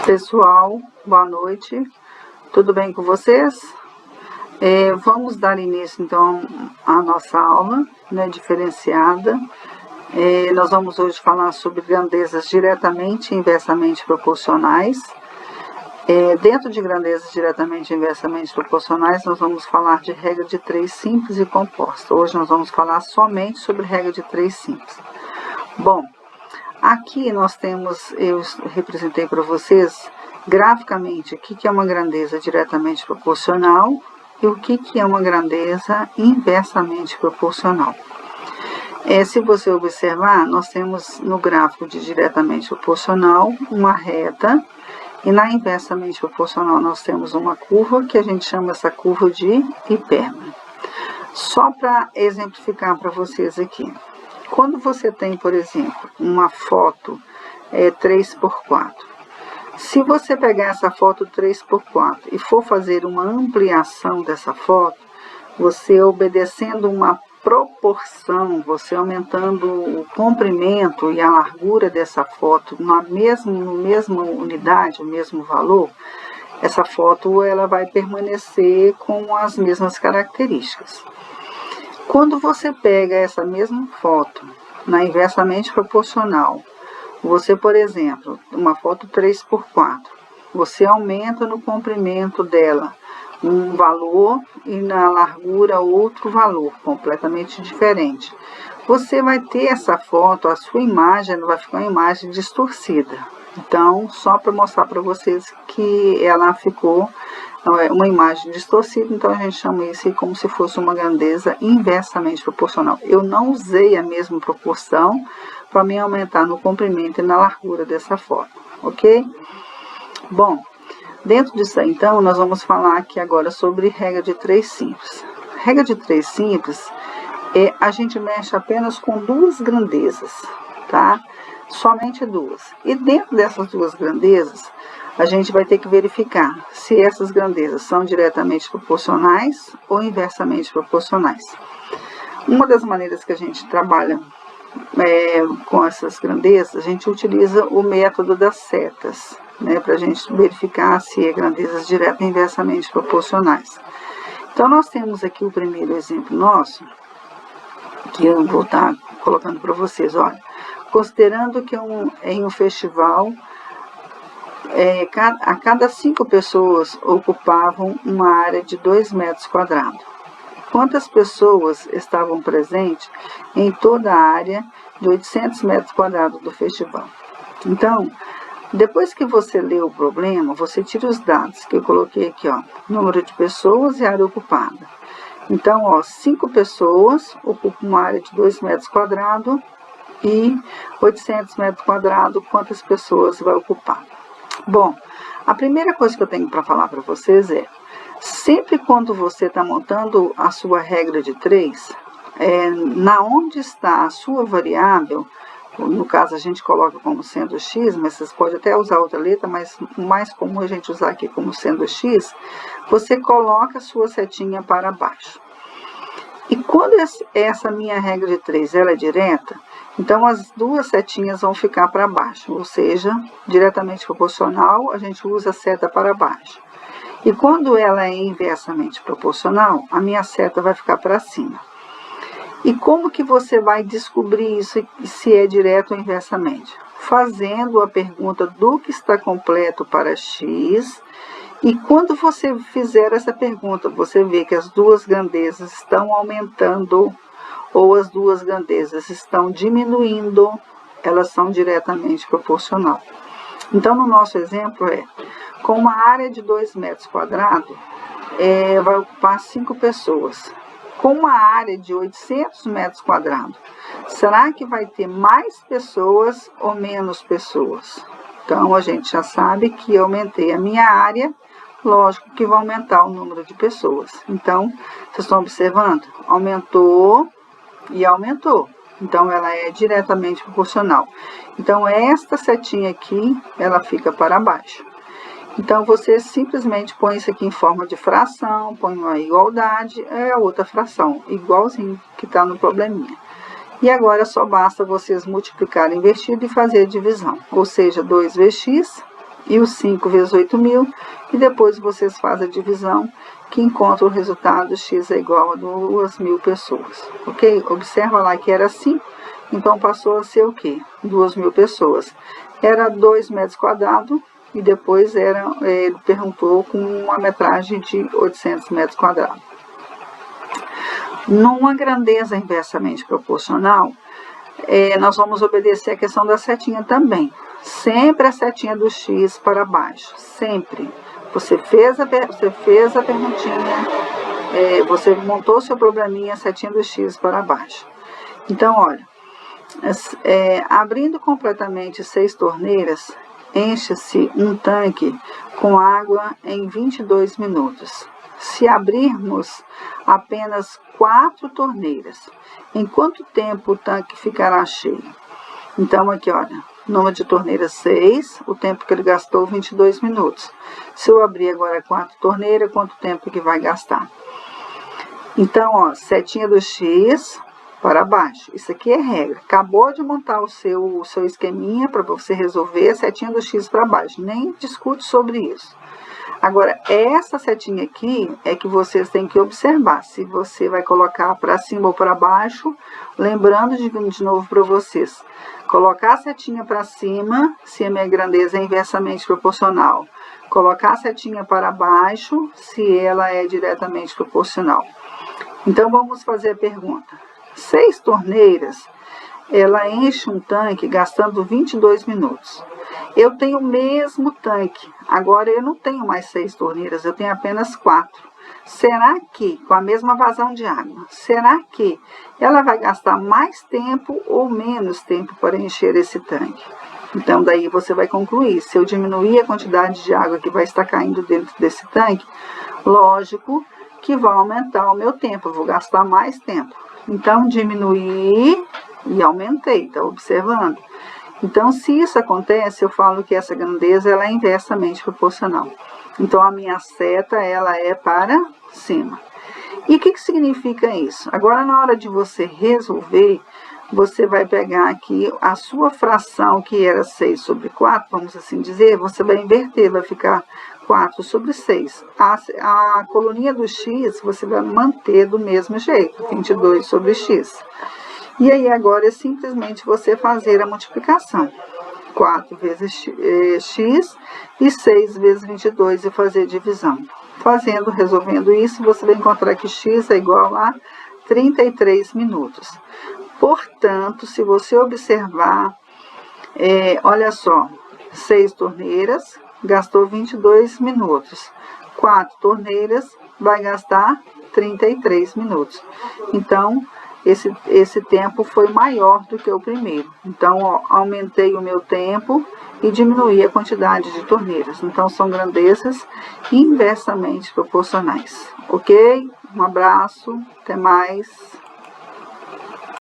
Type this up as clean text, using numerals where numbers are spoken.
Pessoal, boa noite, tudo bem com vocês? Vamos dar início então à nossa aula, né, diferenciada. Nós vamos hoje falar sobre grandezas diretamente e inversamente proporcionais. Dentro de grandezas diretamente e inversamente proporcionais, nós vamos falar de regra de 3 simples e composta. Hoje nós vamos falar somente sobre regra de 3 simples. Bom, aqui nós temos, eu representei para vocês graficamente o que é uma grandeza diretamente proporcional e o que é uma grandeza inversamente proporcional. Se você observar, nós temos no gráfico de diretamente proporcional uma reta e na inversamente proporcional nós temos uma curva que a gente chama essa curva de hipérbole. Só para exemplificar para vocês aqui. Quando você tem, por exemplo, uma foto 3x4, se você pegar essa foto 3x4 e for fazer uma ampliação dessa foto, você obedecendo uma proporção, você aumentando o comprimento e a largura dessa foto na mesma unidade, o mesmo valor, essa foto ela vai permanecer com as mesmas características. Quando você pega essa mesma foto na inversamente proporcional, você, por exemplo, uma foto 3x4, você aumenta no comprimento dela um valor e na largura outro valor, completamente diferente. Você vai ter essa foto, a sua imagem vai ficar uma imagem distorcida. Então, só para mostrar para vocês que ela ficou uma imagem distorcida, então a gente chama isso como se fosse uma grandeza inversamente proporcional. Eu não usei a mesma proporção para me aumentar no comprimento e na largura dessa foto, ok? Bom, dentro disso aí, então, nós vamos falar aqui agora sobre regra de 3 simples. Regra de 3 simples a gente mexe apenas com 2 grandezas, tá? Somente 2. E dentro dessas 2 grandezas, a gente vai ter que verificar se essas grandezas são diretamente proporcionais ou inversamente proporcionais. Uma das maneiras que a gente trabalha com essas grandezas, a gente utiliza o método das setas, né, para a gente verificar se é grandezas diretas e inversamente proporcionais. Então, nós temos aqui o primeiro exemplo nosso, que eu vou estar colocando para vocês. Olha, considerando que em um festival, a cada 5 pessoas ocupavam uma área de 2 metros quadrados. Quantas pessoas estavam presentes em toda a área de 800 metros quadrados do festival? Então, depois que você lê o problema, você tira os dados que eu coloquei aqui, ó, número de pessoas e área ocupada. Então, ó, 5 pessoas ocupam uma área de 2 metros quadrados e 800 metros quadrados, quantas pessoas vai ocupar? Bom, a primeira coisa que eu tenho para falar para vocês sempre quando você está montando a sua regra de 3, na onde está a sua variável, no caso a gente coloca como sendo x, mas vocês podem até usar outra letra, mas o mais comum a gente usar aqui como sendo x, você coloca a sua setinha para baixo. E quando essa minha regra de 3 ela é direta, então as 2 setinhas vão ficar para baixo, ou seja, diretamente proporcional, a gente usa a seta para baixo. E quando ela é inversamente proporcional, a minha seta vai ficar para cima. E como que você vai descobrir isso, se é direto ou inversamente? Fazendo a pergunta do que está completo para x. E quando você fizer essa pergunta, você vê que as 2 grandezas estão aumentando ou as 2 grandezas estão diminuindo, elas são diretamente proporcional. Então, no nosso exemplo com uma área de 2 metros quadrados, vai ocupar 5 pessoas. Com uma área de 800 metros quadrados, será que vai ter mais pessoas ou menos pessoas? Então, a gente já sabe que eu aumentei a minha área, lógico que vai aumentar o número de pessoas. Então, vocês estão observando? Aumentou e aumentou. Então, ela é diretamente proporcional. Então, esta setinha aqui, ela fica para baixo. Então, você simplesmente põe isso aqui em forma de fração, põe uma igualdade, a outra fração, igualzinho que está no probleminha. E agora só basta vocês multiplicarem invertido e fazer a divisão. Ou seja, 2 vezes x e o 5 vezes 8.000, e depois vocês fazem a divisão, que encontra o resultado x é igual a 2.000 pessoas, ok? Observa lá que era 5, então passou a ser o quê? 2.000 pessoas. Era 2 metros quadrados, e depois ele perguntou com uma metragem de 800 metros quadrados. Numa grandeza inversamente proporcional, nós vamos obedecer a questão da setinha também. Sempre a setinha do x para baixo, sempre. Você fez a perguntinha, você montou seu probleminha, setinha do x para baixo. Então, olha, abrindo completamente 6 torneiras, enche-se um tanque com água em 22 minutos. Se abrirmos apenas 4 torneiras, em quanto tempo o tanque ficará cheio? Então, aqui, olha, número de torneiras 6, o tempo que ele gastou, 22 minutos. Se eu abrir agora 4 torneiras, quanto tempo que vai gastar? Então, ó, setinha do x para baixo. Isso aqui é regra. Acabou de montar o seu esqueminha para você resolver, setinha do x para baixo. Nem discute sobre isso. Agora, essa setinha aqui é que vocês têm que observar. Se você vai colocar para cima ou para baixo, lembrando de novo para vocês. Colocar a setinha para cima, se a minha grandeza é inversamente proporcional. Colocar a setinha para baixo, se ela é diretamente proporcional. Então, vamos fazer a pergunta. 6 torneiras, ela enche um tanque gastando 22 minutos. Eu tenho o mesmo tanque, agora eu não tenho mais 6 torneiras, eu tenho apenas 4. Será que, com a mesma vazão de água, será que ela vai gastar mais tempo ou menos tempo para encher esse tanque? Então, daí você vai concluir, se eu diminuir a quantidade de água que vai estar caindo dentro desse tanque, lógico que vai aumentar o meu tempo, eu vou gastar mais tempo. Então, diminuí e aumentei, tá observando? Então, se isso acontece, eu falo que essa grandeza ela é inversamente proporcional. Então, a minha seta ela é para cima. E o que significa isso? Agora, na hora de você resolver, você vai pegar aqui a sua fração, que era 6 sobre 4, vamos assim dizer, você vai inverter, vai ficar 4 sobre 6. A coluninha do x, você vai manter do mesmo jeito, 22 sobre x. E aí, agora é simplesmente você fazer a multiplicação. 4 vezes x e 6 vezes 22 e fazer divisão. Resolvendo isso, você vai encontrar que x é igual a 33 minutos. Portanto, se você observar, olha só, 6 torneiras, gastou 22 minutos. 4 torneiras, vai gastar 33 minutos. Então, esse tempo foi maior do que o primeiro. Então, ó, aumentei o meu tempo e diminuí a quantidade de torneiras. Então, são grandezas inversamente proporcionais. Ok? Um abraço, até mais.